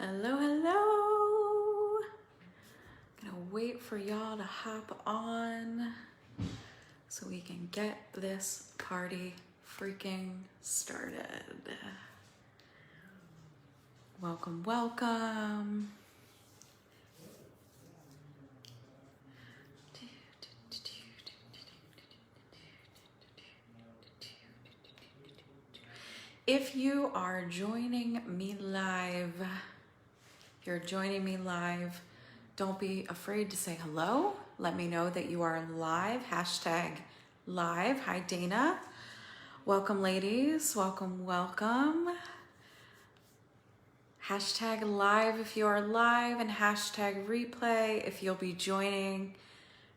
Hello, hello. Gonna wait for y'all to hop on so we can get this party freaking started. Welcome, welcome. If you are joining me live, don't be afraid to say hello. Let me know that you are live. Hashtag live. Hi, Dana. Welcome, ladies. Welcome, welcome. Hashtag live if you are live, and hashtag replay if you'll be joining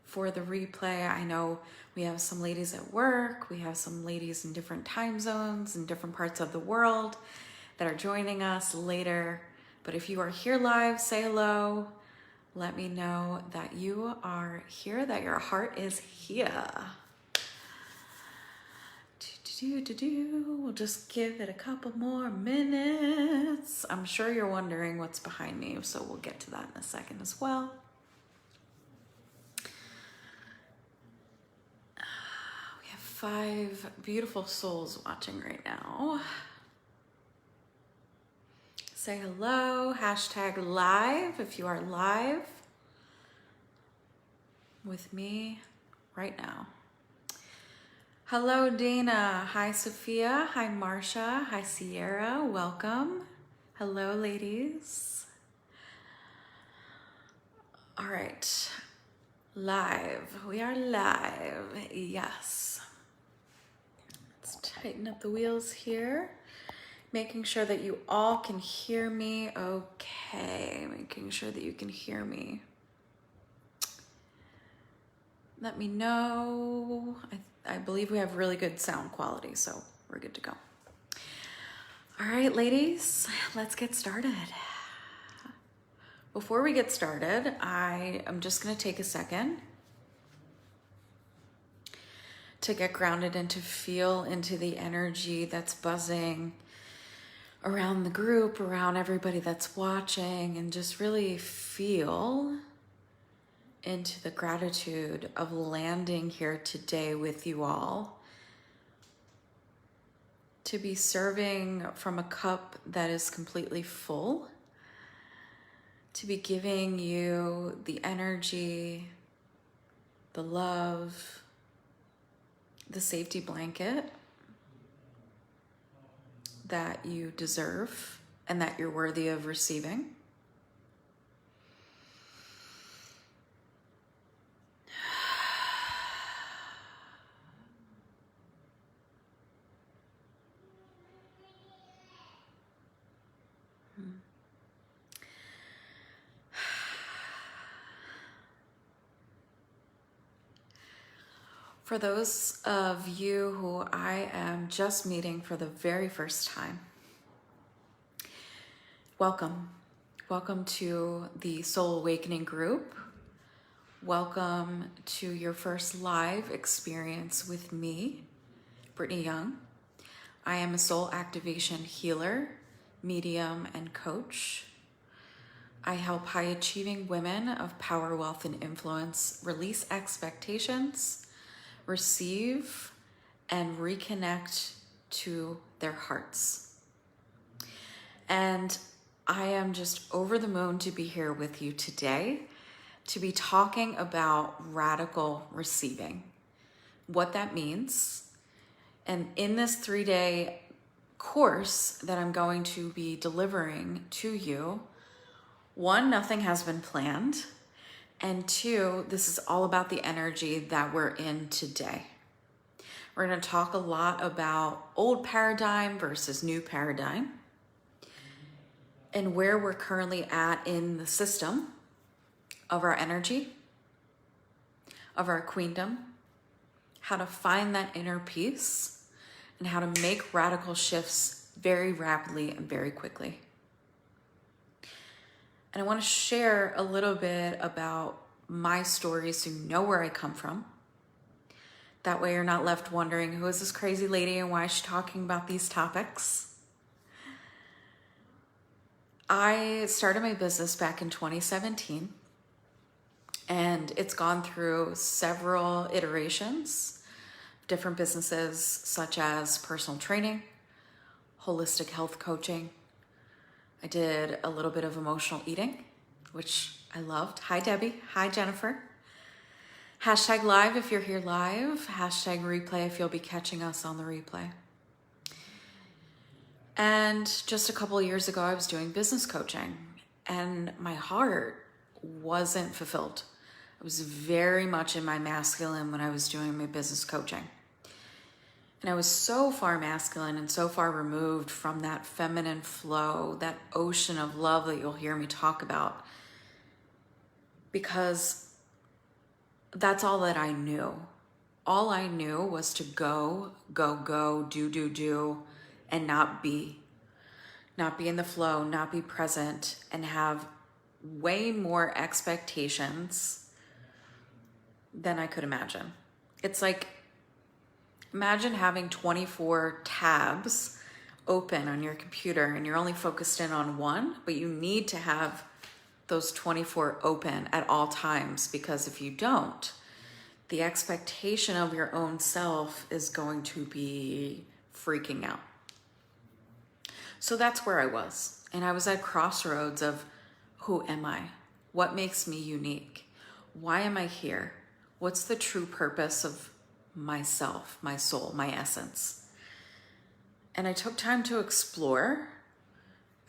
for the replay. I know we have some ladies at work. We have some ladies in different time zones in different parts of the world that are joining us later. But if you are here live, say hello. Let me know that you are here, that your heart is here. We'll just give it a couple more minutes. I'm sure you're wondering what's behind me, so we'll get to that in a second as well. We have 5 beautiful souls watching right now. Say hello, hashtag live if you are live with me right now. Hello, Dana. Hi, Sophia. Hi, Marsha. Hi, Sierra. Welcome. Hello, ladies. All right. Live. We are live. Yes. Let's tighten up the wheels here. Making sure that you all can hear me okay. Making sure that you can hear me. Let me know. I believe we have really good sound quality, so we're good to go. All right, ladies, let's get started. Before we get started, I am just gonna take a second to get grounded and to feel into the energy that's buzzing around the group, around everybody that's watching, and just really feel into the gratitude of landing here today with you all, to be serving from a cup that is completely full, to be giving you the energy, the love, the safety blanket that you deserve and that you're worthy of receiving. For those of you who I am just meeting for the very first time, welcome. Welcome to the Soul Awakening group. Welcome to your first live experience with me, Brittany Young. I am a soul activation healer, medium, and coach. I help high achieving women of power, wealth, and influence release expectations, receive, and reconnect to their hearts. And I am just over the moon to be here with you today to be talking about radical receiving, what that means. And in this 3-day course that I'm going to be delivering to you, 1, nothing has been planned. And 2, this is all about the energy that we're in today. We're going to talk a lot about old paradigm versus new paradigm and where we're currently at in the system of our energy, of our queendom, how to find that inner peace, and how to make radical shifts very rapidly and very quickly. And I want to share a little bit about my story so you know where I come from. That way you're not left wondering, who is this crazy lady and why is she talking about these topics? I started my business back in 2017, and it's gone through several iterations, different businesses such as personal training, holistic health coaching. I did a little bit of emotional eating, which I loved. Hi, Debbie. Hi, Jennifer. Hashtag live if you're here live. Hashtag replay if you'll be catching us on the replay. And just a couple of years ago, I was doing business coaching, and my heart wasn't fulfilled. I was very much in my masculine when I was doing my business coaching. And I was so far masculine and so far removed from that feminine flow, that ocean of love that you'll hear me talk about, because that's all that I knew. All I knew was to go, do, and not be in the flow, not be present, and have way more expectations than I could imagine. It's like, imagine having 24 tabs open on your computer and you're only focused in on one, but you need to have those 24 open at all times, because if you don't, the expectation of your own self is going to be freaking out. So that's where I was. And I was at crossroads of, who am I? What makes me unique? Why am I here? What's the true purpose of myself, my soul, my essence? And I took time to explore.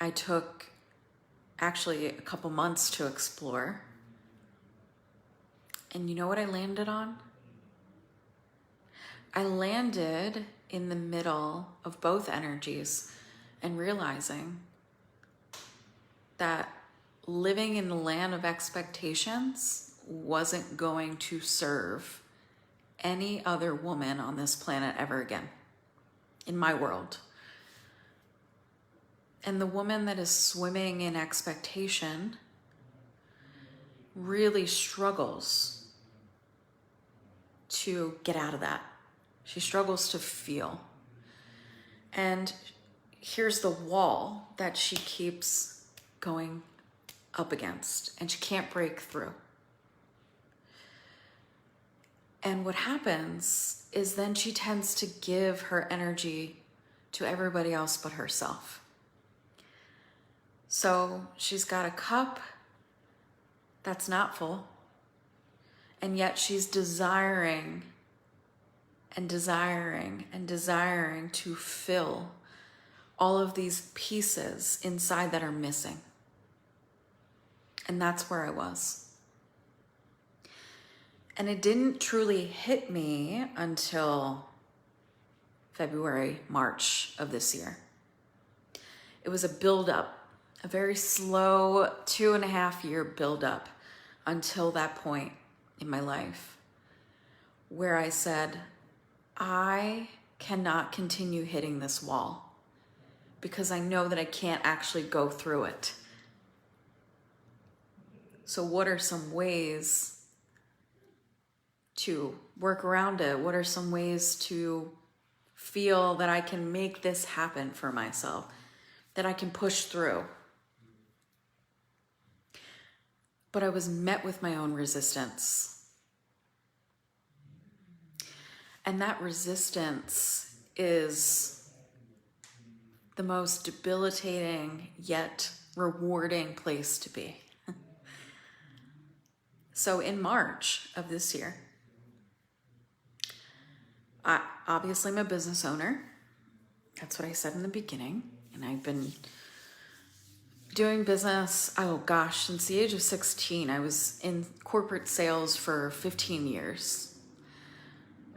I took actually a couple months to explore. And you know what I landed on? I landed in the middle of both energies and realizing that living in the land of expectations wasn't going to serve any other woman on this planet ever again, in my world. And the woman that is swimming in expectation really struggles to get out of that. She struggles to feel. And here's the wall that she keeps going up against, and she can't break through. And what happens is then she tends to give her energy to everybody else but herself. So she's got a cup that's not full, and yet she's desiring and desiring and desiring to fill all of these pieces inside that are missing. And that's where I was. And it didn't truly hit me until February, March of this year. It was a buildup, a very slow 2.5 year buildup until that point in my life where I said, I cannot continue hitting this wall because I know that I can't actually go through it. So what are some ways to work around it? What are some ways to feel that I can make this happen for myself, that I can push through? But I was met with my own resistance. And that resistance is the most debilitating yet rewarding place to be. So in March of this year, obviously I'm a business owner. That's what I said in the beginning. And I've been doing business, since the age of 16. I was in corporate sales for 15 years.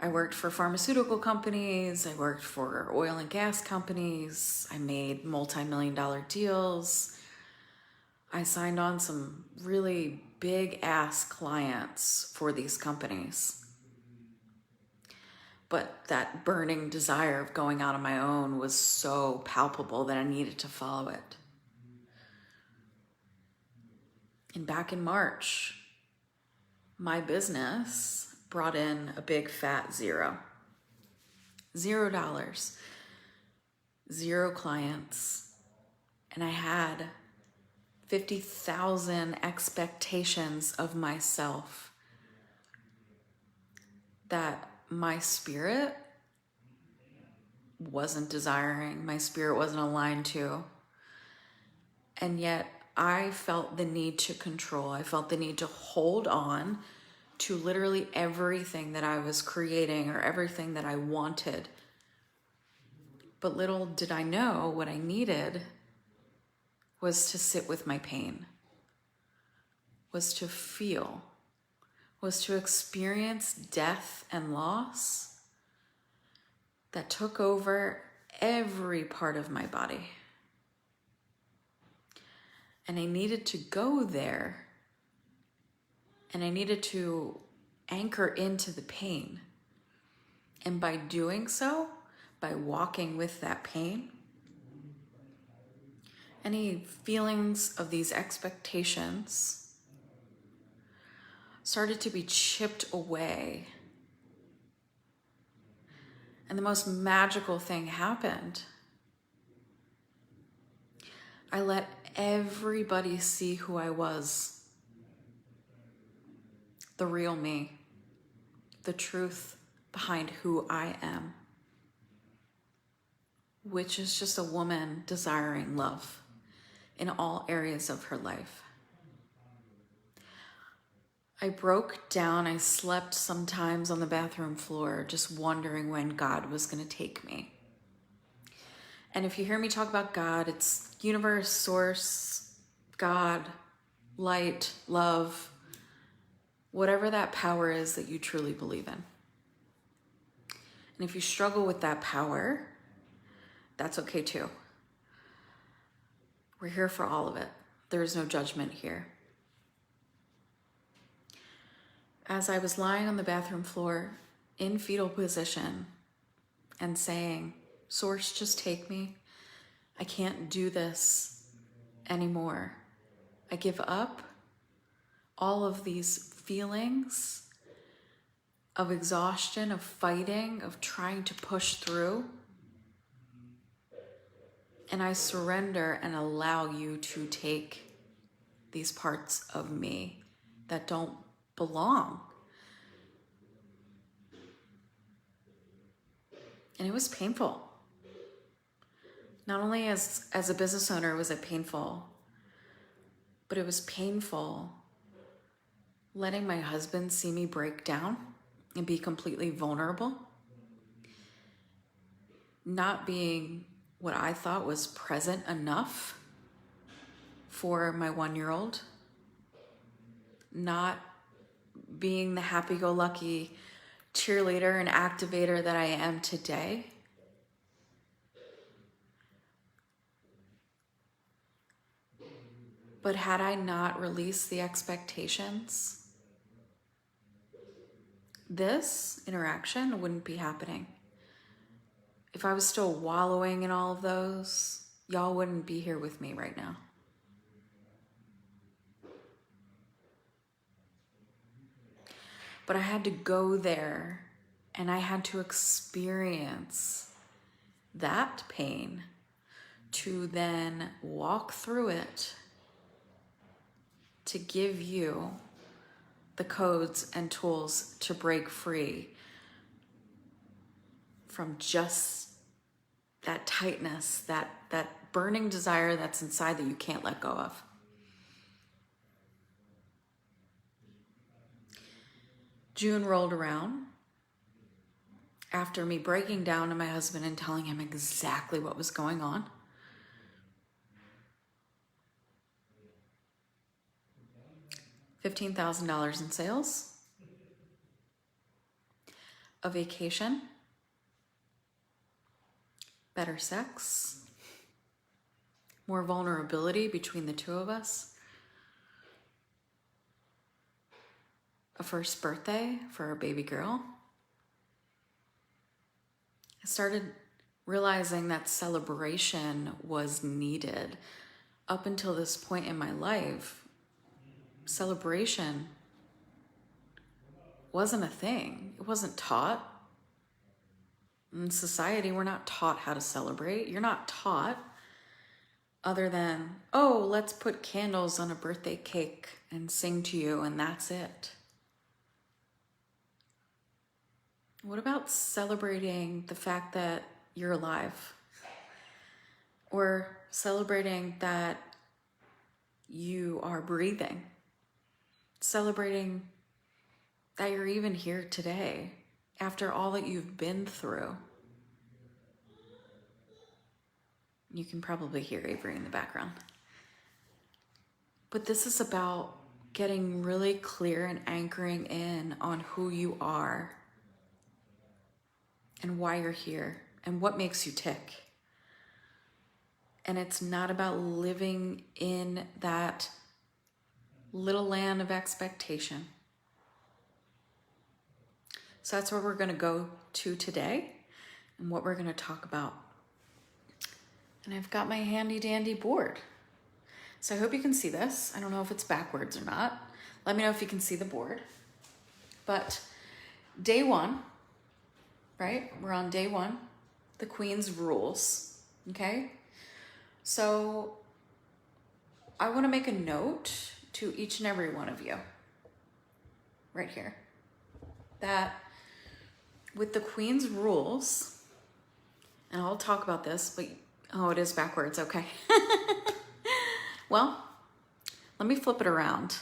I worked for pharmaceutical companies. I worked for oil and gas companies. I made multi-million-dollar deals. I signed on some really big ass clients for these companies. But that burning desire of going out on my own was so palpable that I needed to follow it. And back in March, my business brought in a big fat $0. $0. 0 clients. And I had 50,000 expectations of myself that my spirit wasn't desiring, my spirit wasn't aligned to. And yet I felt the need to control. I felt the need to hold on to literally everything that I was creating or everything that I wanted. But little did I know what I needed was to sit with my pain, was to feel, was to experience death and loss that took over every part of my body. And I needed to go there, and I needed to anchor into the pain. And by doing so, by walking with that pain, any feelings of these expectations started to be chipped away. And the most magical thing happened. I let everybody see who I was, the real me, the truth behind who I am, which is just a woman desiring love in all areas of her life. I broke down. I slept sometimes on the bathroom floor, just wondering when God was going to take me. And if you hear me talk about God, it's universe, source, God, light, love, whatever that power is that you truly believe in. And if you struggle with that power, that's okay too. We're here for all of it. There is no judgment here. As I was lying on the bathroom floor in fetal position and saying, Source, just take me. I can't do this anymore. I give up. All of these feelings of exhaustion, of fighting, of trying to push through. And I surrender and allow you to take these parts of me that don't belong. And it was painful. Not only as a business owner was it painful, but it was painful letting my husband see me break down and be completely vulnerable. Not being what I thought was present enough for my 1-year-old. Not being the happy-go-lucky cheerleader and activator that I am today. But had I not released the expectations, this interaction wouldn't be happening. If I was still wallowing in all of those, y'all wouldn't be here with me right now. But I had to go there, and I had to experience that pain to then walk through it to give you the codes and tools to break free from just that tightness, that burning desire that's inside that you can't let go of. June rolled around after me breaking down to my husband and telling him exactly what was going on. $15,000 in sales, a vacation, better sex, more vulnerability between the two of us, a first birthday for our baby girl. I started realizing that celebration was needed. Up until this point in my life, celebration wasn't a thing. It wasn't taught. In society, we're not taught how to celebrate. You're not taught other than, oh, let's put candles on a birthday cake and sing to you, and that's it? What about celebrating the fact that you're alive? Or celebrating that you are breathing? Celebrating that you're even here today after all that you've been through. You can probably hear Avery in the background. But this is about getting really clear and anchoring in on who you are and why you're here and what makes you tick. And it's not about living in that little land of expectation. So that's where we're going to go to today and what we're going to talk about. And I've got my handy dandy board. So I hope you can see this. I don't know if it's backwards or not. Let me know if you can see the board. But day one, right? We're on day one, the Queen's rules, okay? So I want to make a note to each and every one of you right here that with the Queen's rules, and I'll talk about this, but oh, it is backwards, okay. Well, let me flip it around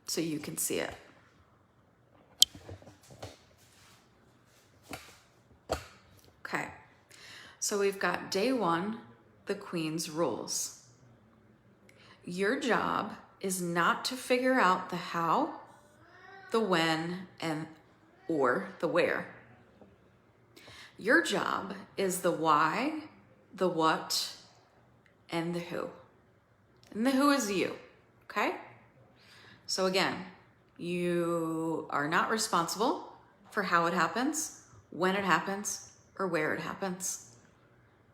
so you can see it. Okay, so we've got day one, the Queen's rules. Your job is not to figure out the how, the when, or the where. Your job is the why, the what, and the who. And the who is you, okay? So again, you are not responsible for how it happens, when it happens, or where it happens.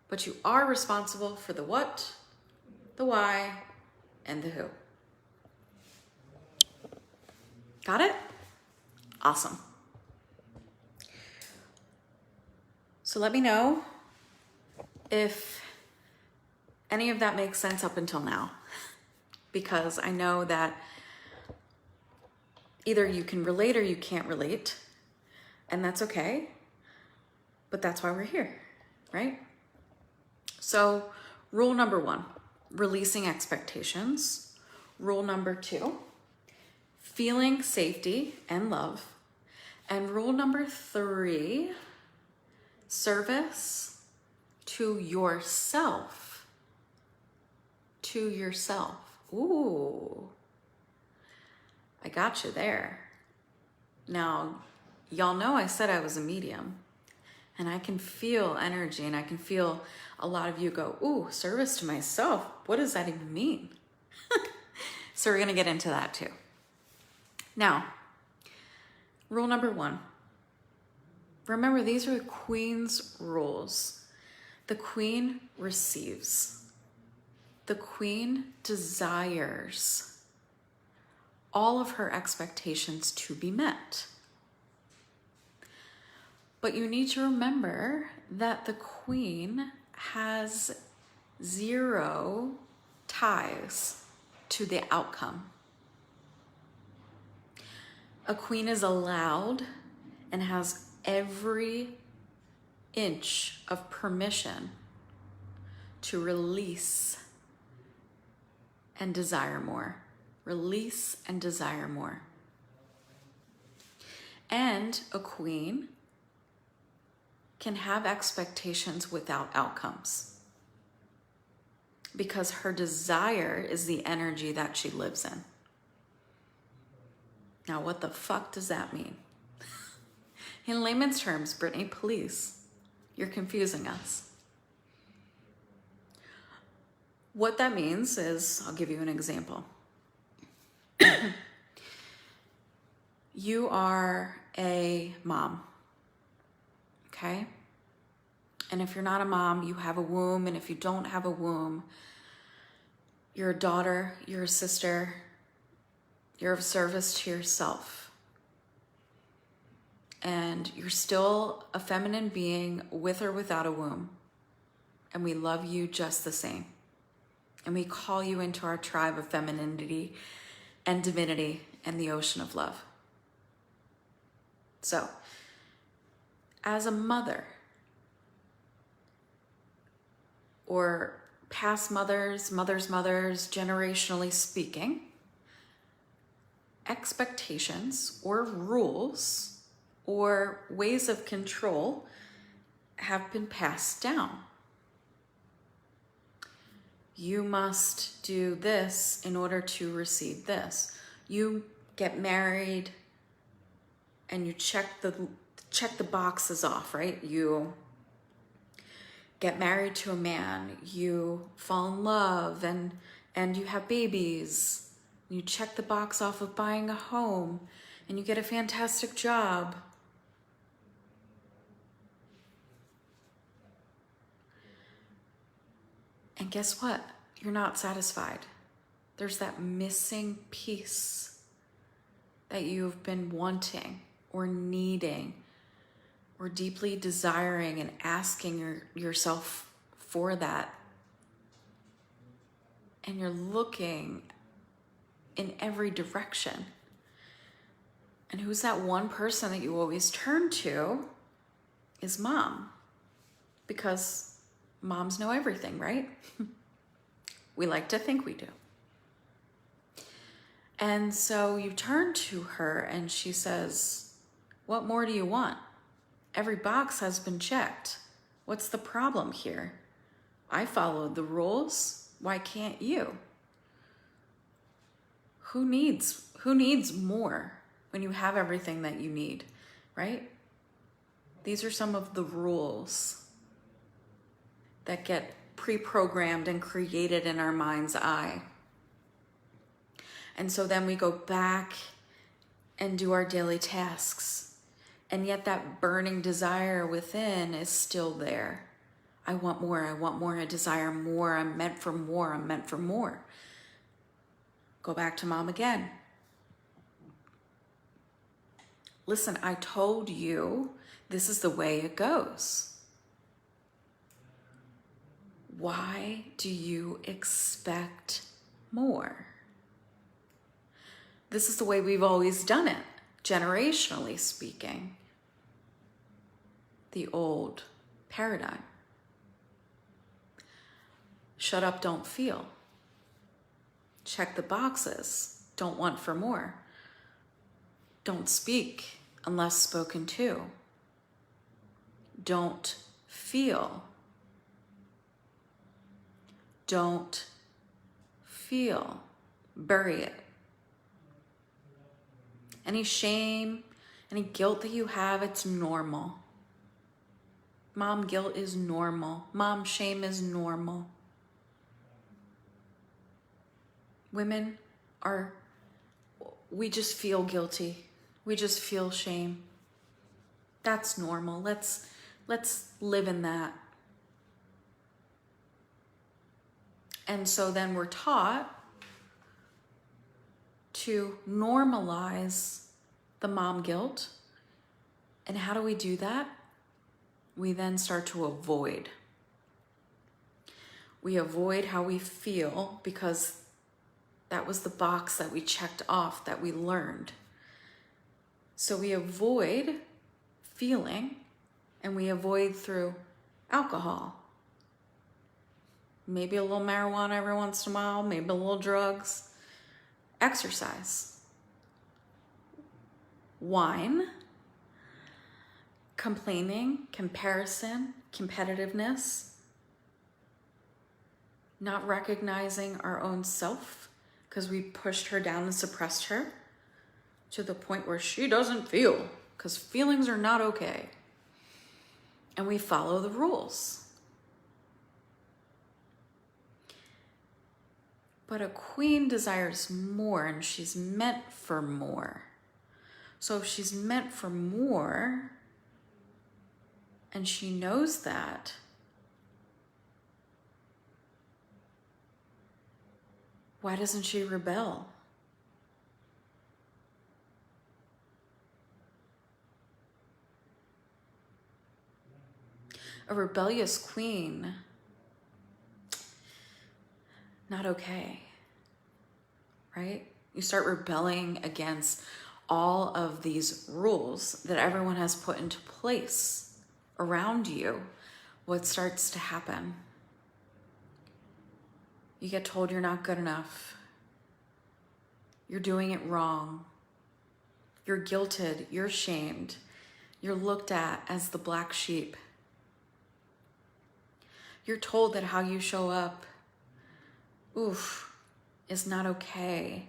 But you are responsible for the what, the why, and the who. Got it? Awesome. So let me know if any of that makes sense up until now, because I know that either you can relate or you can't relate, and that's okay, but that's why we're here, right? So rule number one, releasing expectations. Rule number two, feeling safety and love. And rule number three, service to yourself. To yourself. Ooh, I got you there. Now, y'all know I said I was a medium, and I can feel energy, and I can feel a lot of you go, ooh, service to myself. What does that even mean? So we're gonna get into that too. Now, rule number one. Remember, these are the Queen's rules. The Queen receives. The Queen desires all of her expectations to be met. But you need to remember that the Queen has zero ties to the outcome. A queen is allowed and has every inch of permission to release and desire more. Release and desire more. And a queen can have expectations without outcomes, because her desire is the energy that she lives in. Now, what the fuck does that mean? In layman's terms, Brittany, please, you're confusing us. What that means is, I'll give you an example. You are a mom, okay? And if you're not a mom, you have a womb, and if you don't have a womb, you're a daughter, you're a sister, you're of service to yourself. And you're still a feminine being with or without a womb. And we love you just the same. And we call you into our tribe of femininity and divinity and the ocean of love. So, as a mother, or past mothers, generationally speaking, expectations or rules or ways of control have been passed down. You must do this in order to receive this. You get married and you check the boxes off, right? You get married to a man, you fall in love and you have babies. You check the box off of buying a home and you get a fantastic job. And guess what? You're not satisfied. There's that missing piece that you've been wanting or needing or deeply desiring and asking yourself for that. And you're looking in every direction. And who's that one person that you always turn to is mom. Because moms know everything, right? We like to think we do. And so you turn to her and she says, what more do you want? Every box has been checked. What's the problem here? I followed the rules. Why can't you? Who needs more when you have everything that you need, right? These are some of the rules that get pre-programmed and created in our mind's eye. And so then we go back and do our daily tasks. And yet that burning desire within is still there. I want more, I desire more, I'm meant for more. Go back to mom again. Listen, I told you this is the way it goes. Why do you expect more? This is the way we've always done it, generationally speaking. The old paradigm. Shut up, don't feel. Check the boxes, don't want for more. Don't speak unless spoken to. Don't feel. Don't feel. Bury it. Any shame, any guilt that you have, it's normal. Mom guilt is normal. Mom shame is normal. Women we just feel guilty. We just feel shame. That's normal. Let's live in that. And so then we're taught to normalize the mom guilt. And how do we do that? We then start to avoid. We avoid how we feel because that was the box that we checked off, that we learned. So we avoid feeling, and we avoid through alcohol. Maybe a little marijuana every once in a while, maybe a little drugs. Exercise. Wine. Complaining, comparison, competitiveness. Not recognizing our own self because we pushed her down and suppressed her to the point where she doesn't feel, because feelings are not okay. And we follow the rules. But a queen desires more, and she's meant for more. So if she's meant for more, and she knows that, why doesn't she rebel? A rebellious queen not okay, right? You start rebelling against all of these rules that everyone has put into place around you. What starts to happen? You get told you're not good enough. You're doing it wrong. You're guilted. You're shamed. You're looked at as the black sheep. You're told that how you show up, is not okay.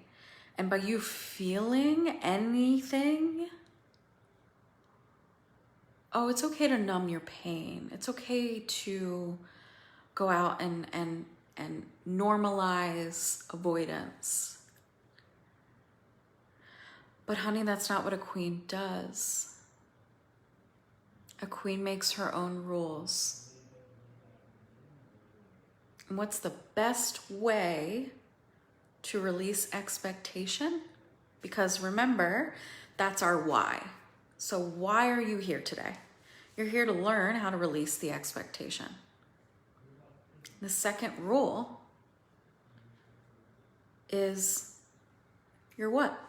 And by you feeling anything, it's okay to numb your pain. It's okay to go out and normalize avoidance. But honey, that's not what a queen does. A queen makes her own rules. And what's the best way to release expectation? Because remember, that's our why. So why are you here today? You're here to learn how to release the expectation. The second rule is your what?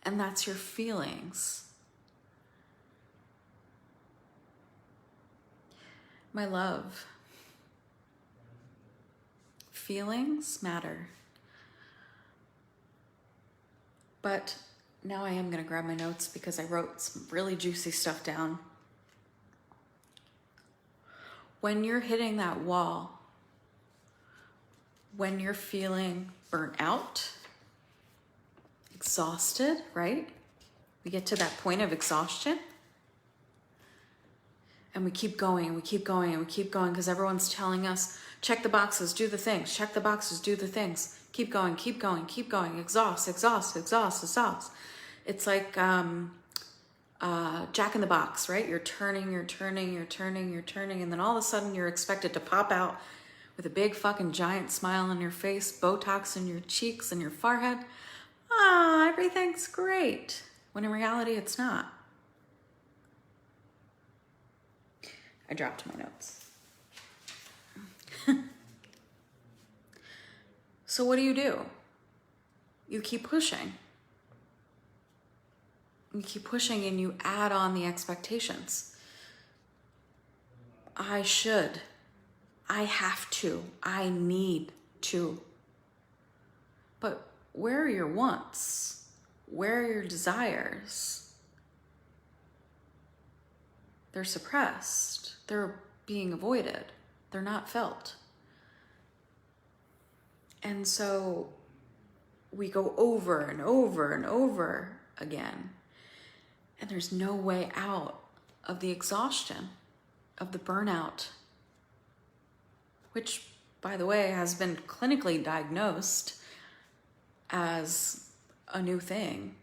And that's your feelings. My love, feelings matter. But now I am going to grab my notes because I wrote some really juicy stuff down. When you're hitting that wall, when you're feeling burnt out, exhausted, right? We get to that point of exhaustion and we keep going and we keep going and we keep going because everyone's telling us, check the boxes, do the things, check the boxes, do the things. Keep going, keep going, keep going. Exhaust, exhaust, exhaust, exhaust. It's like Jack in the Box, right? You're turning, you're turning, you're turning, you're turning, and then all of a sudden you're expected to pop out with a big fucking giant smile on your face, Botox in your cheeks and your forehead. Everything's great. When in reality, it's not. I dropped my notes. So what do? You keep pushing. You keep pushing and you add on the expectations. I should. I have to. I need to. But where are your wants? Where are your desires? They're suppressed. They're being avoided. They're not felt. And so we go over and over and over again. And there's no way out of the exhaustion, of the burnout, which, by the way, has been clinically diagnosed as a new thing.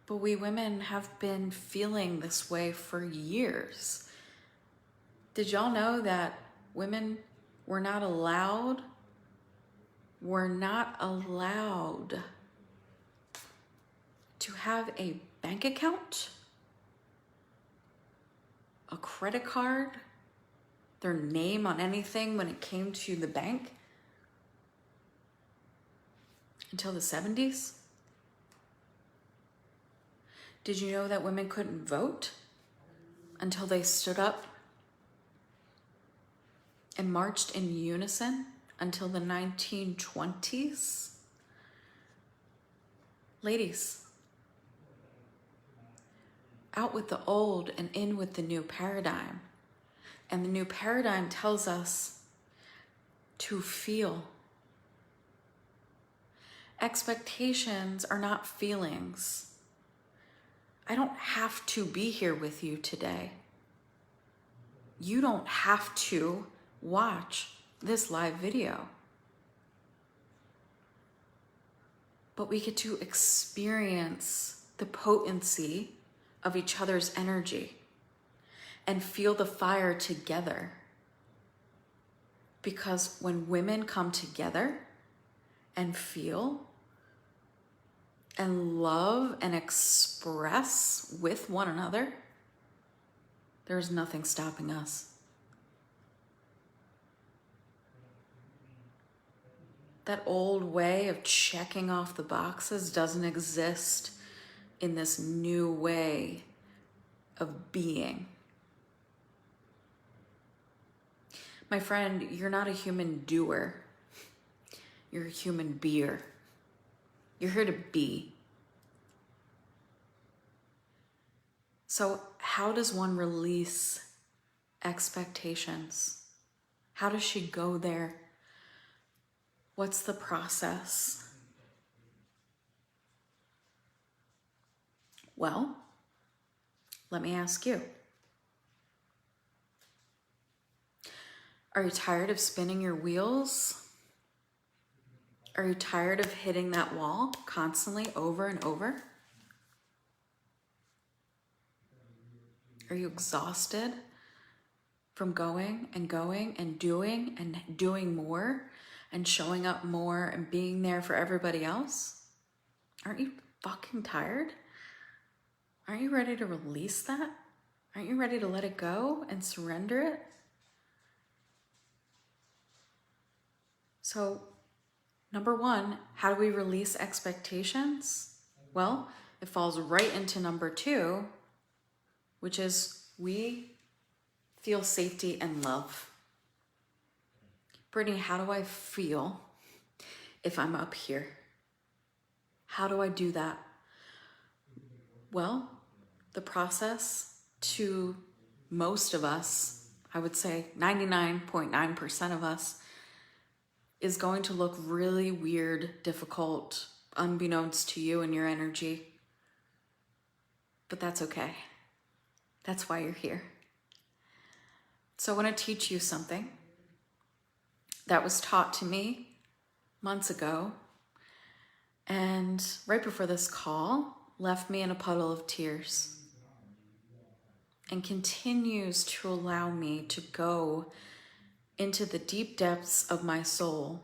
But we women have been feeling this way for years. Did y'all know that women were not allowed to have a bank account, a credit card, their name on anything when it came to the bank until the 70s? Did you know that women couldn't vote until they stood up and marched in unison until the 1920s? Ladies, out with the old and in with the new paradigm. And the new paradigm tells us to feel. Expectations are not feelings. I don't have to be here with you today. You don't have to watch this live video. But we get to experience the potency of each other's energy and feel the fire together. Because when women come together and feel and love and express with one another, there's nothing stopping us. That old way of checking off the boxes doesn't exist in this new way of being. My friend, you're not a human doer. You're a human beer. You're here to be. So how does one release expectations? How does she go there? What's the process? Well, let me ask you. Are you tired of spinning your wheels? Are you tired of hitting that wall constantly over and over? Are you exhausted from going and doing more and showing up more and being there for everybody else? Aren't you fucking tired? Aren't you ready to release that? Aren't you ready to let it go and surrender it? So, number one, how do we release expectations? Well, it falls right into number two, which is we feel safety and love. Brittany, how do I feel if I'm up here? How do I do that? Well, the process to most of us, I would say 99.9% of us, is going to look really weird, difficult, unbeknownst to you and your energy. But that's okay. That's why you're here. So I want to teach you something that was taught to me months ago, and right before this call, left me in a puddle of tears and continues to allow me to go into the deep depths of my soul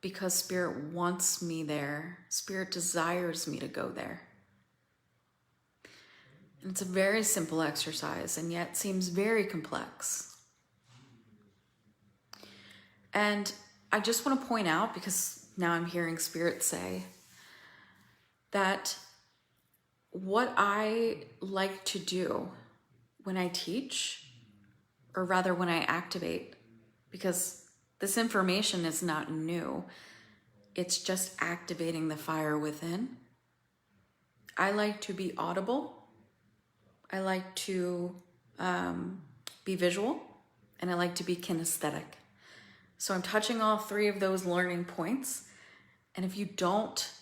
because Spirit wants me there. Spirit desires me to go there. And it's a very simple exercise and yet seems very complex. And I just want to point out, because now I'm hearing Spirit say that what I like to do when I teach, or rather when I activate, because this information is not new, it's just activating the fire within. I like to be audible, I like to be visual, and I like to be kinesthetic. So I'm touching all three of those learning points. And if you don't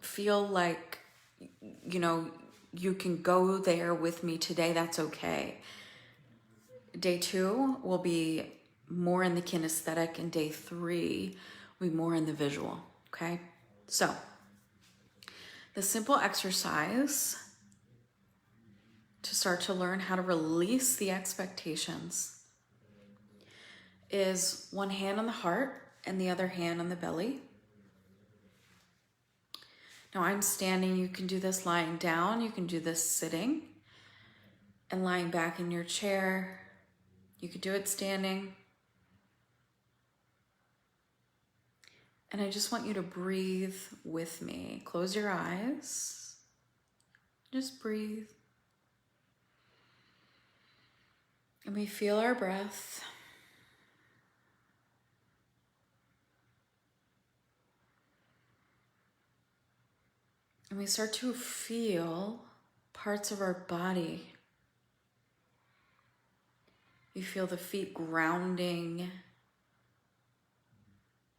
feel like, you can go there with me today, that's okay. Day 2 will be more in the kinesthetic, and day 3 will be more in the visual, okay? So, the simple exercise to start to learn how to release the expectations is one hand on the heart and the other hand on the belly. Now I'm standing, you can do this lying down, you can do this sitting and lying back in your chair. You could do it standing. And I just want you to breathe with me. Close your eyes. Just breathe. And we feel our breath. And we start to feel parts of our body. You feel the feet grounding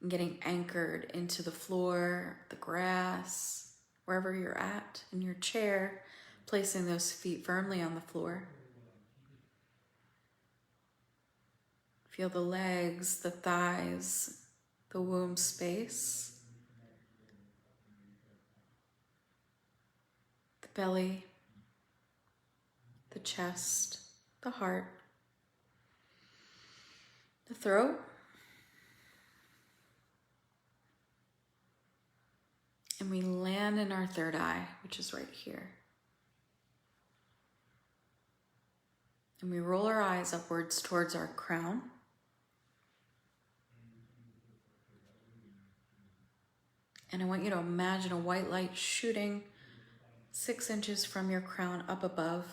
and getting anchored into the floor, the grass, wherever you're at in your chair, placing those feet firmly on the floor. Feel the legs, the thighs, the womb space, the belly, the chest, the heart, the throat, and we land in our third eye, which is right here. And we roll our eyes upwards towards our crown. And I want you to imagine a white light shooting 6 inches from your crown up above.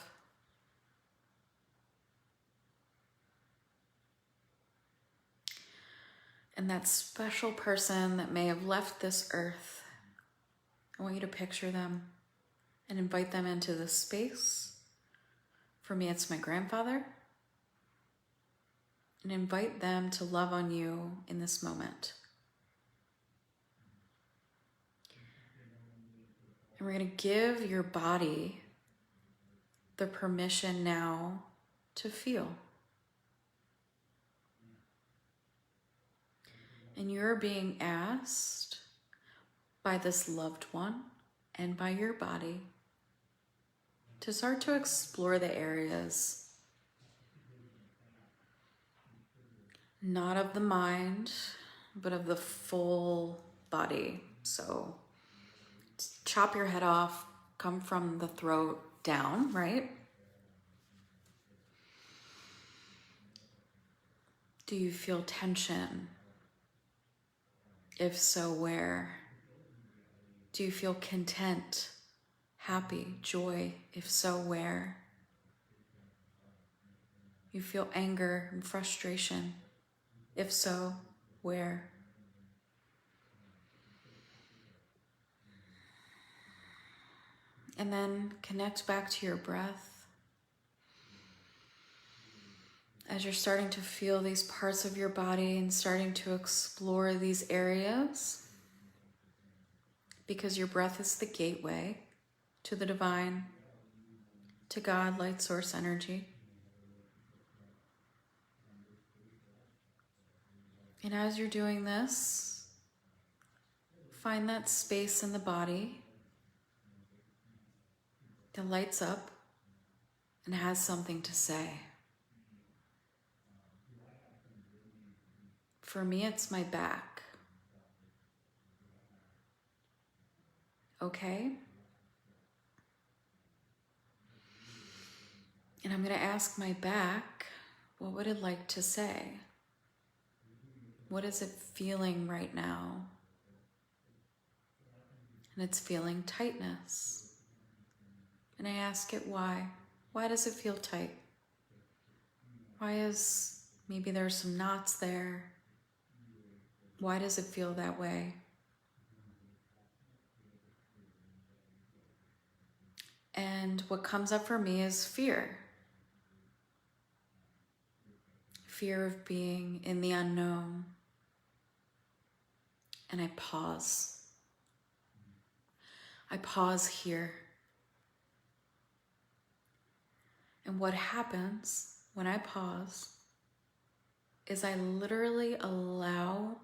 And that special person that may have left this earth, I want you to picture them and invite them into this space. For me, it's my grandfather. And invite them to love on you in this moment. And we're going to give your body the permission now to feel. And you're being asked by this loved one and by your body to start to explore the areas, not of the mind, but of the full body. So chop your head off, come from the throat down, right? Do you feel tension? If so, where? Do you feel content, happy, joy? If so, where? You feel anger and frustration? If so, where? And then connect back to your breath. As you're starting to feel these parts of your body and starting to explore these areas, because your breath is the gateway to the divine, to God, light source energy. And as you're doing this, find that space in the body that lights up and has something to say. For me, it's my back. Okay? And I'm going to ask my back, what would it like to say? What is it feeling right now? And it's feeling tightness. And I ask it why. Why does it feel tight? Why is, maybe there's some knots there. Why does it feel that way? And what comes up for me is fear. Fear of being in the unknown. And I pause. I pause here. And what happens when I pause is I literally allow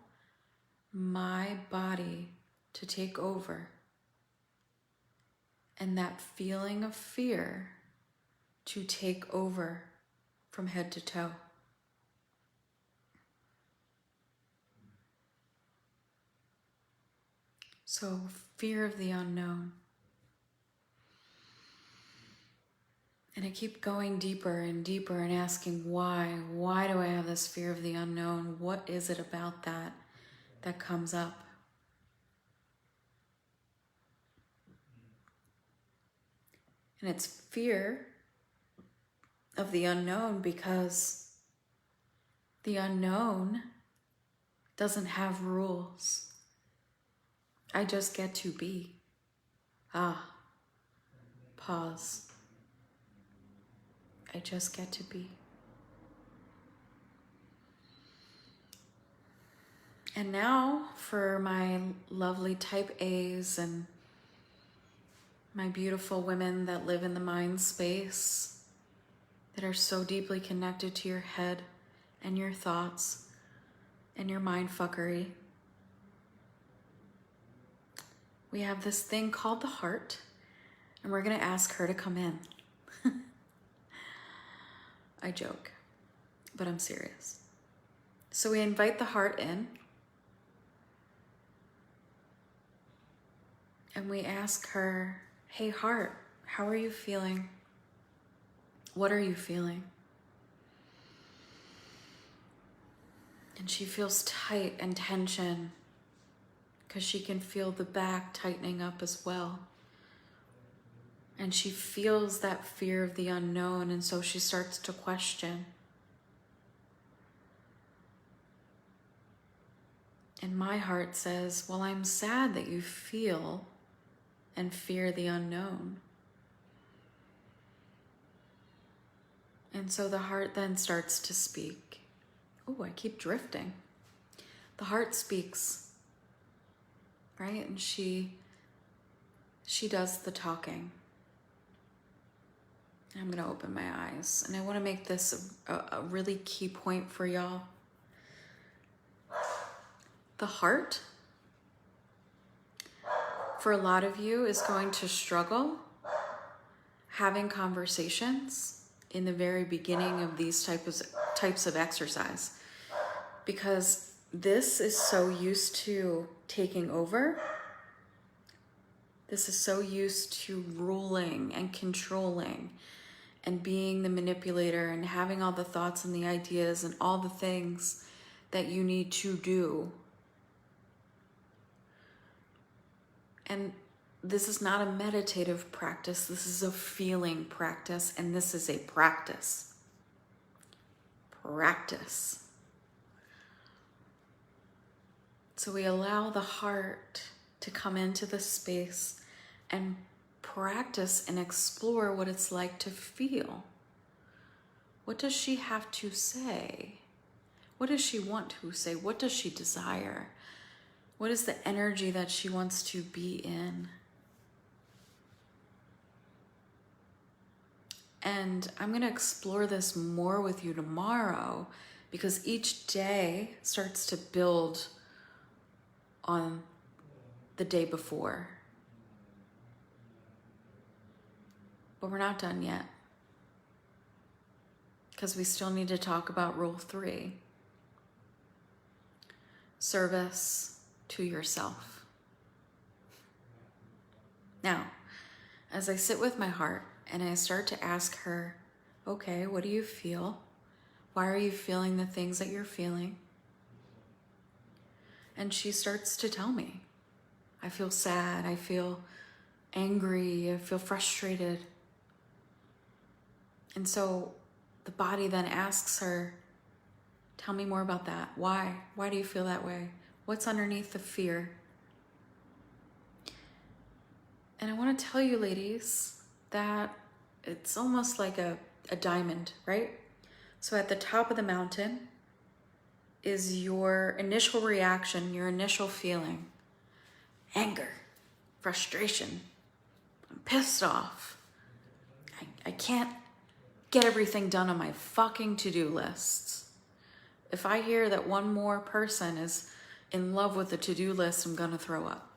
my body to take over. And that feeling of fear to take over from head to toe. So, fear of the unknown. And I keep going deeper and deeper and asking why? Why do I have this fear of the unknown? What is it about that comes up? And it's fear of the unknown because the unknown doesn't have rules. I just get to be. Pause. I just get to be. And now for my lovely type A's and my beautiful women that live in the mind space, that are so deeply connected to your head and your thoughts and your mind fuckery. We have this thing called the heart, and we're gonna ask her to come in. I joke, but I'm serious. So we invite the heart in, and we ask her, hey heart, how are you feeling? What are you feeling? And she feels tight and tension because she can feel the back tightening up as well. And she feels that fear of the unknown, and so she starts to question. And my heart says, well, I'm sad that you feel and fear the unknown. And so the heart then starts to speak. Oh, I keep drifting. The heart speaks, right? And she does the talking. I'm going to open my eyes, and I want to make this a really key point for y'all. The heart, for a lot of you, is going to struggle having conversations in the very beginning of these types of exercise, because this is so used to taking over. This is so used to ruling and controlling and being the manipulator and having all the thoughts and the ideas and all the things that you need to do. And this is not a meditative practice. This is a feeling practice, and this is a practice. Practice. So we allow the heart to come into the space and practice and explore what it's like to feel. What does she have to say? What does she want to say? What does she desire? What is the energy that she wants to be in? And I'm going to explore this more with you tomorrow, because each day starts to build on the day before. But we're not done yet, because we still need to talk about rule 3. Service to yourself. Now, as I sit with my heart and I start to ask her, okay, what do you feel? Why are you feeling the things that you're feeling? And she starts to tell me. I feel sad, I feel angry, I feel frustrated. And so the body then asks her, tell me more about that. Why? Why do you feel that way? What's underneath the fear? And I want to tell you, ladies, that it's almost like a diamond, right? So at the top of the mountain is your initial reaction, your initial feeling. Anger, frustration, I'm pissed off. I can't get everything done on my fucking to-do lists. If I hear that one more person is in love with the to-do list, I'm gonna throw up.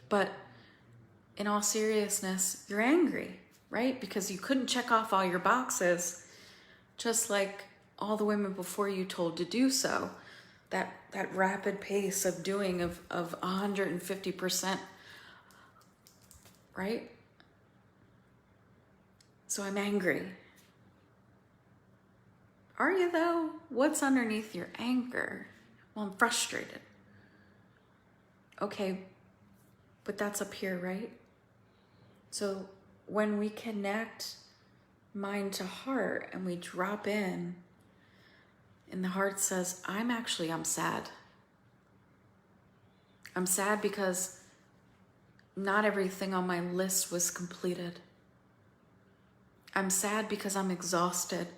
But in all seriousness, you're angry, right? Because you couldn't check off all your boxes, just like all the women before you told to do so. That rapid pace of doing of 150%, right? So I'm angry. Are you though? What's underneath your anger? Well, I'm frustrated. Okay, but that's up here, right? So when we connect mind to heart and we drop in, and the heart says, I'm sad. I'm sad because not everything on my list was completed. I'm sad because I'm exhausted.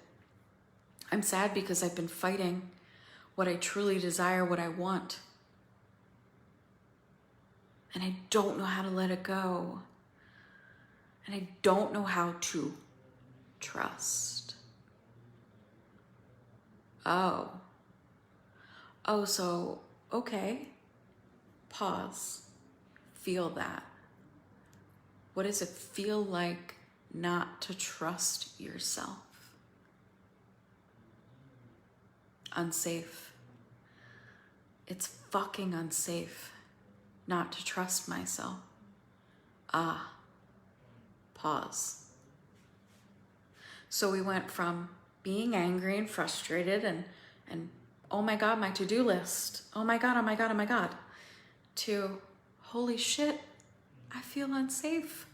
I'm sad because I've been fighting what I truly desire, what I want. And I don't know how to let it go. And I don't know how to trust. So, okay. Pause. Feel that. What does it feel like not to trust yourself? Unsafe. It's fucking unsafe not to trust myself. Pause. So we went from being angry and frustrated and oh my God, my to-do list. Oh my God, oh my God, oh my God. To, holy shit, I feel unsafe.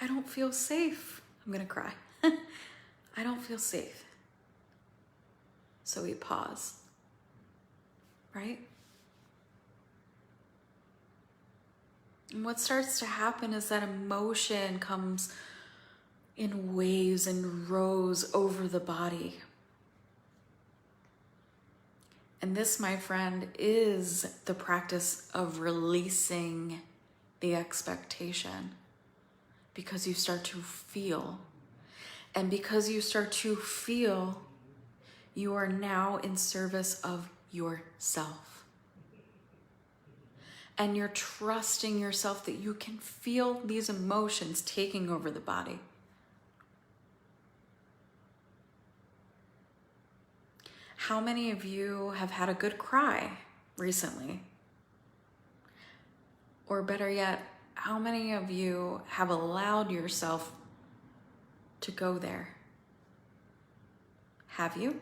I don't feel safe. I'm gonna cry. I don't feel safe. So we pause, right? And what starts to happen is that emotion comes in waves and rows over the body. And this, my friend, is the practice of releasing the expectation, because you start to feel. And because you start to feel, you are now in service of yourself. And you're trusting yourself that you can feel these emotions taking over the body. How many of you have had a good cry recently? Or better yet, how many of you have allowed yourself to go there? Have you?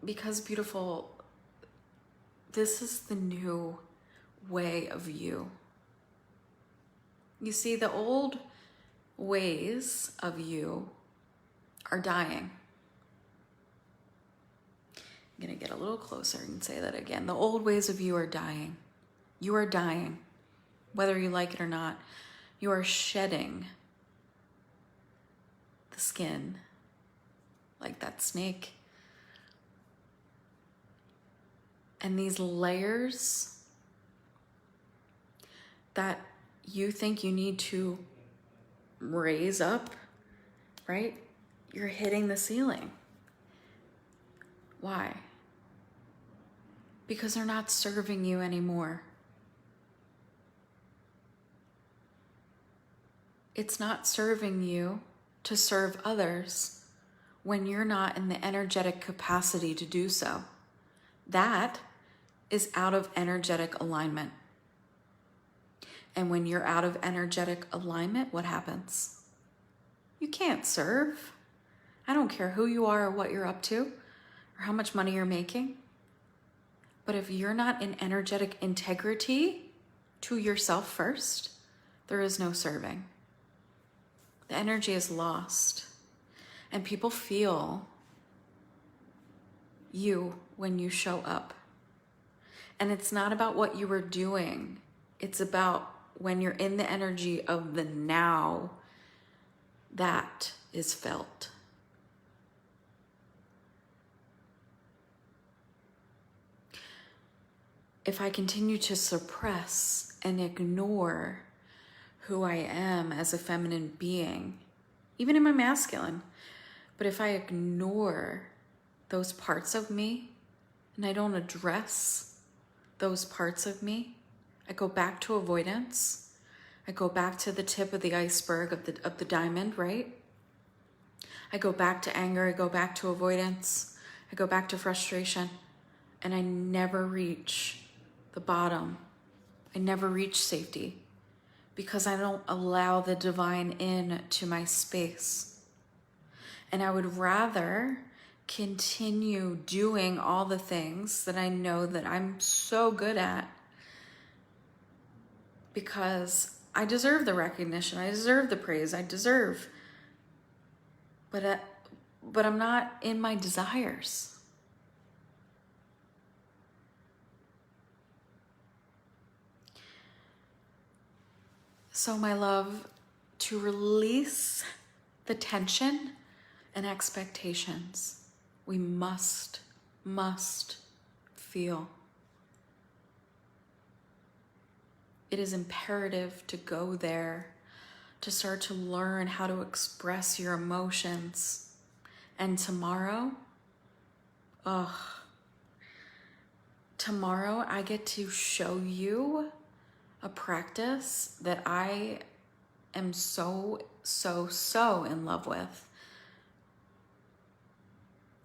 Because, beautiful, this is the new way of you. You see, the old ways of you are dying. I'm gonna get a little closer and say that again. The old ways of you are dying. You are dying, whether you like it or not. You are shedding the skin like that snake. And these layers that you think you need to raise up, right? You're hitting the ceiling. Why? Because they're not serving you anymore. It's not serving you to serve others when you're not in the energetic capacity to do so. That is out of energetic alignment. And when you're out of energetic alignment, what happens? You can't serve. I don't care who you are or what you're up to or how much money you're making. But if you're not in energetic integrity to yourself first, there is no serving. The energy is lost. And people feel you when you show up. And it's not about what you were doing. It's about when you're in the energy of the now, that is felt. If I continue to suppress and ignore who I am as a feminine being, even in my masculine, but if I ignore those parts of me and I don't address those parts of me, I go back to avoidance. I go back to the tip of the iceberg of the diamond, right? I go back to anger, I go back to avoidance, I go back to frustration, and I never reach the bottom. I never reach safety because I don't allow the divine in to my space. And I would rather continue doing all the things that I know that I'm so good at, because I deserve the recognition, I deserve the praise, I deserve, but I'm not in my desires. So my love, to release the tension and expectations, we must feel. It is imperative to go there, to start to learn how to express your emotions. And tomorrow, tomorrow I get to show you a practice that I am so in love with.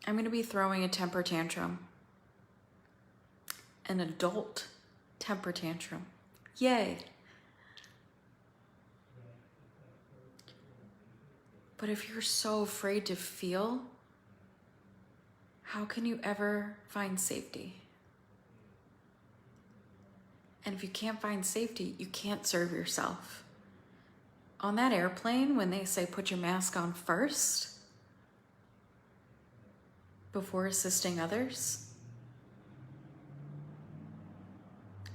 I'm going to be throwing a temper tantrum, an adult temper tantrum. Yay. But if you're so afraid to feel, how can you ever find safety? And if you can't find safety, you can't serve yourself. On that airplane, when they say put your mask on first before assisting others,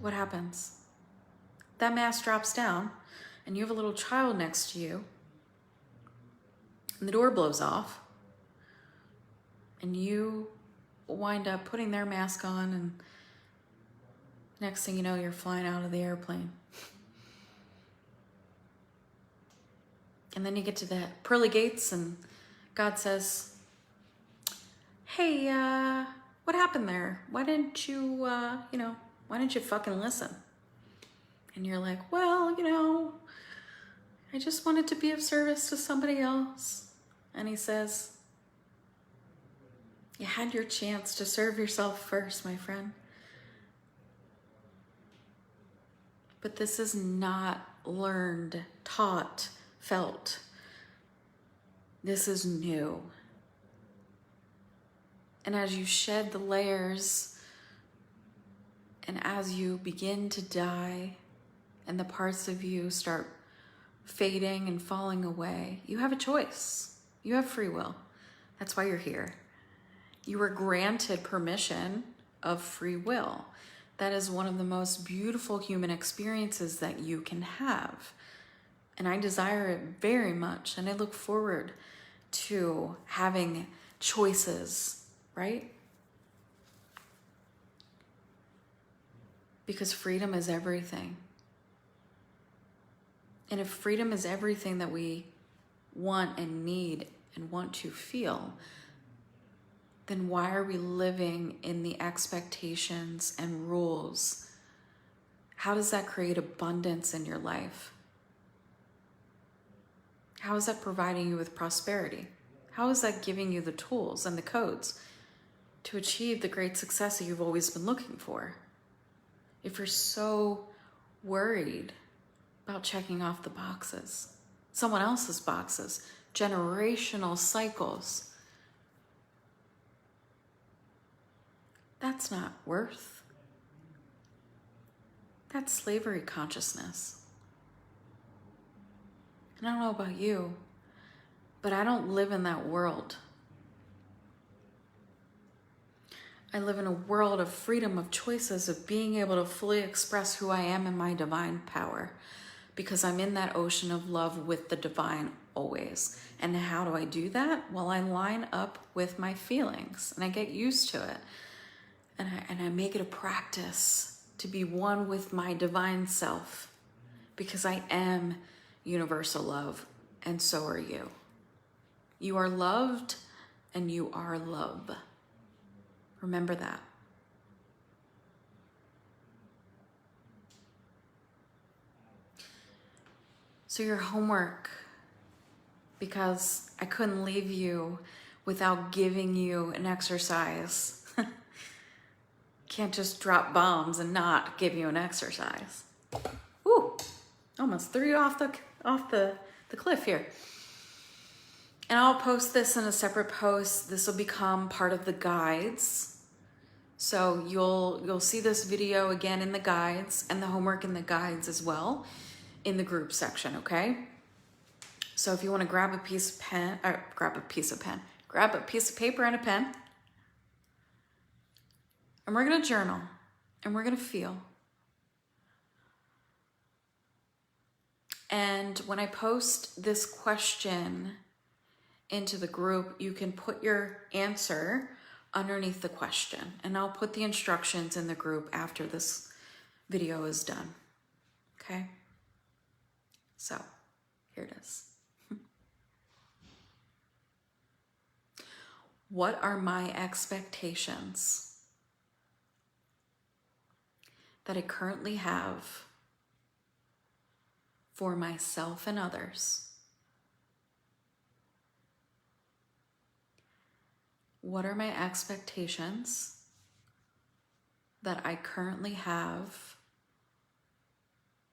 what happens? That mask drops down and you have a little child next to you and the door blows off and you wind up putting their mask on, and next thing you know, you're flying out of the airplane. And then you get to the pearly gates and God says, hey, what happened there? Why didn't you, why didn't you fucking listen? And you're like, well, I just wanted to be of service to somebody else. And he says, you had your chance to serve yourself first, my friend. But this is not learned, taught, felt. This is new. And as you shed the layers, and as you begin to die, and the parts of you start fading and falling away, you have a choice. You have free will. That's why you're here. You were granted permission of free will. That is one of the most beautiful human experiences that you can have. And I desire it very much. And I look forward to having choices, right? Because freedom is everything. And if freedom is everything that we want and need and want to feel, then why are we living in the expectations and rules? How does that create abundance in your life? How is that providing you with prosperity? How is that giving you the tools and the codes to achieve the great success that you've always been looking for? If you're so worried about checking off the boxes, someone else's boxes, generational cycles, that's not worth. That's slavery consciousness. And I don't know about you, but I don't live in that world. I live in a world of freedom, of choices, of being able to fully express who I am in my divine power, because I'm in that ocean of love with the divine always. And how do I do that? Well, I line up with my feelings and I get used to it. And I make it a practice to be one with my divine self, because I am universal love, and so are you. You are loved and you are love. Remember that. So your homework, because I couldn't leave you without giving you an exercise. Can't just drop bombs and not give you an exercise. Ooh, almost threw you off the cliff here. And I'll post this in a separate post. This will become part of the guides. So you'll see this video again in the guides, and the homework in the guides as well in the group section, okay? So if you want to grab a piece of paper and a pen, and we're going to journal, and we're going to feel. And when I post this question into the group, you can put your answer underneath the question, and I'll put the instructions in the group after this video is done. Okay? So, here it is. What are my expectations that I currently have for myself and others? What are my expectations that I currently have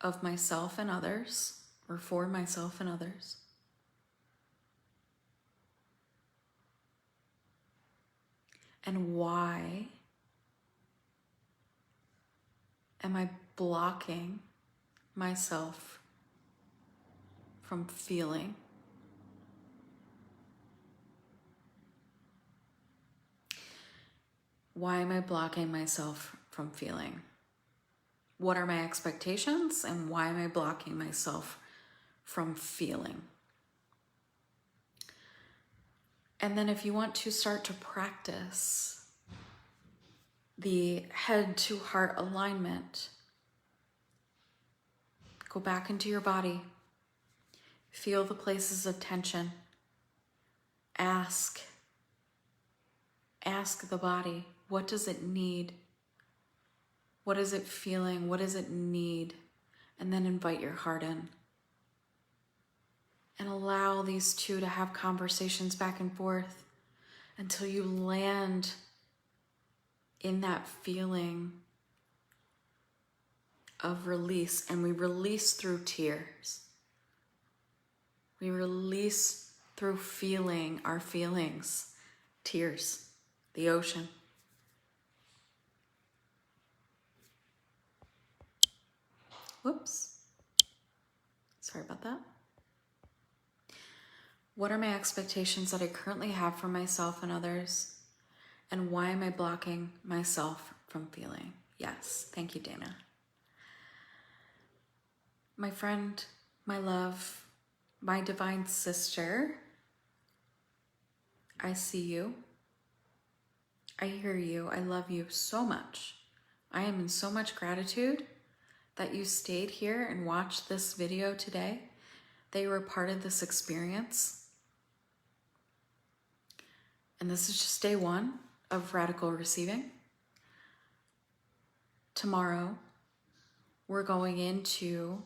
of myself and others, or for myself and others? And why am I blocking myself from feeling? Why am I blocking myself from feeling? What are my expectations, and why am I blocking myself from feeling? And then if you want to start to practice the head to heart alignment, go back into your body, feel the places of tension, ask the body, what does it need? What is it feeling? What does it need? And then invite your heart in. And allow these two to have conversations back and forth until you land in that feeling of release. And we release through tears. We release through feeling our feelings. Tears, the ocean. Whoops. Sorry about that. What are my expectations that I currently have for myself and others? And why am I blocking myself from feeling? Yes, thank you, Dana. My friend, my love, my divine sister, I see you. I hear you. I love you so much. I am in so much gratitude that you stayed here and watched this video today, that you were part of this experience. And this is just day one of Radical Receiving. Tomorrow, we're going into,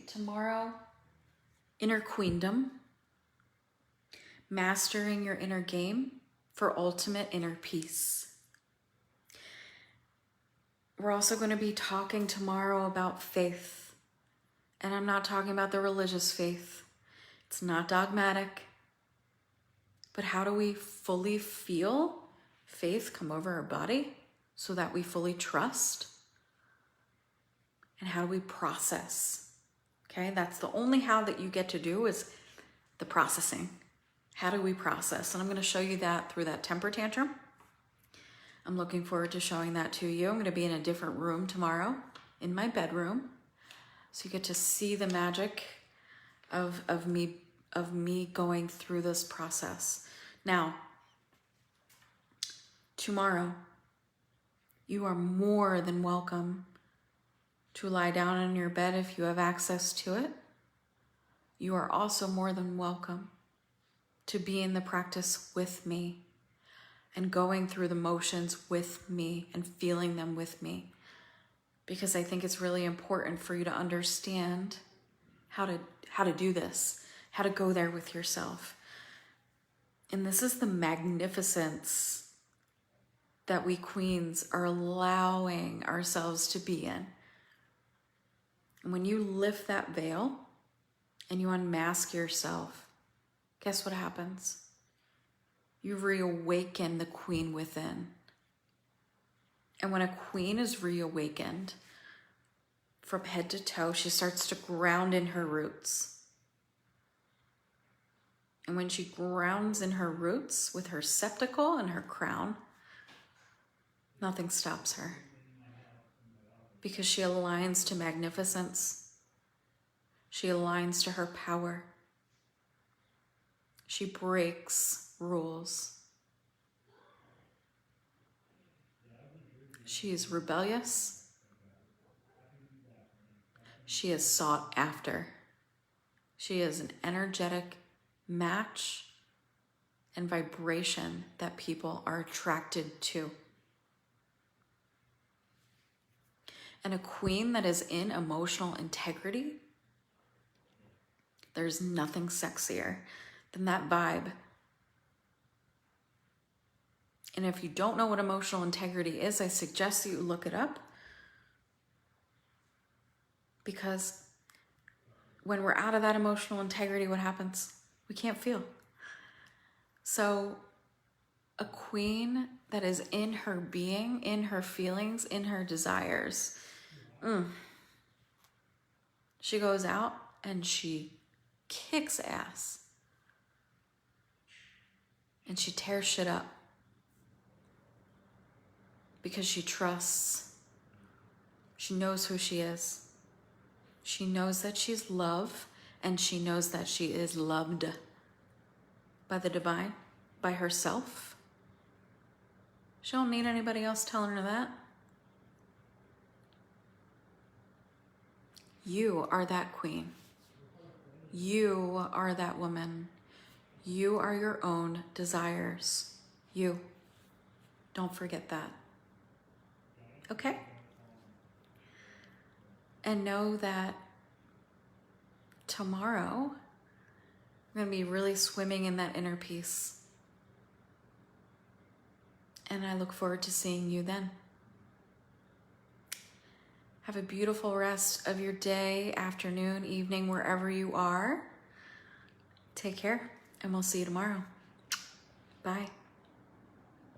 tomorrow, Inner Queendom, mastering your inner game for ultimate inner peace. We're also going to be talking tomorrow about faith. And I'm not talking about the religious faith. It's not dogmatic. But how do we fully feel faith come over our body so that we fully trust? And how do we process? Okay, that's the only how that you get to do is the processing. How do we process? And I'm going to show you that through that temper tantrum. I'm looking forward to showing that to you. I'm going to be in a different room tomorrow, in my bedroom. So you get to see the magic of me going through this process. Now, tomorrow, you are more than welcome to lie down in your bed if you have access to it. You are also more than welcome to be in the practice with me and going through the motions with me and feeling them with me. Because I think it's really important for you to understand how to do this, how to go there with yourself. And this is the magnificence that we queens are allowing ourselves to be in. And when you lift that veil and you unmask yourself, guess what happens? You reawaken the queen within. And when a queen is reawakened, from head to toe, she starts to ground in her roots. And when she grounds in her roots with her septacle and her crown, nothing stops her. Because she aligns to magnificence. She aligns to her power. She breaks rules. She is rebellious. She is sought after. She is an energetic match and vibration that people are attracted to. And a queen that is in emotional integrity, there's nothing sexier than that vibe. And if you don't know what emotional integrity is, I suggest that you look it up. Because when we're out of that emotional integrity, what happens? We can't feel. So a queen that is in her being, in her feelings, in her desires. She goes out and she kicks ass. And she tears shit up. Because she trusts. She knows who she is. She knows that she's love, and she knows that she is loved by the divine, by herself. She don't need anybody else telling her that. You are that queen. You are that woman. You are your own desires. You. Don't forget that. Okay? And know that tomorrow, I'm going to be really swimming in that inner peace. And I look forward to seeing you then. Have a beautiful rest of your day, afternoon, evening, wherever you are. Take care, and we'll see you tomorrow. Bye.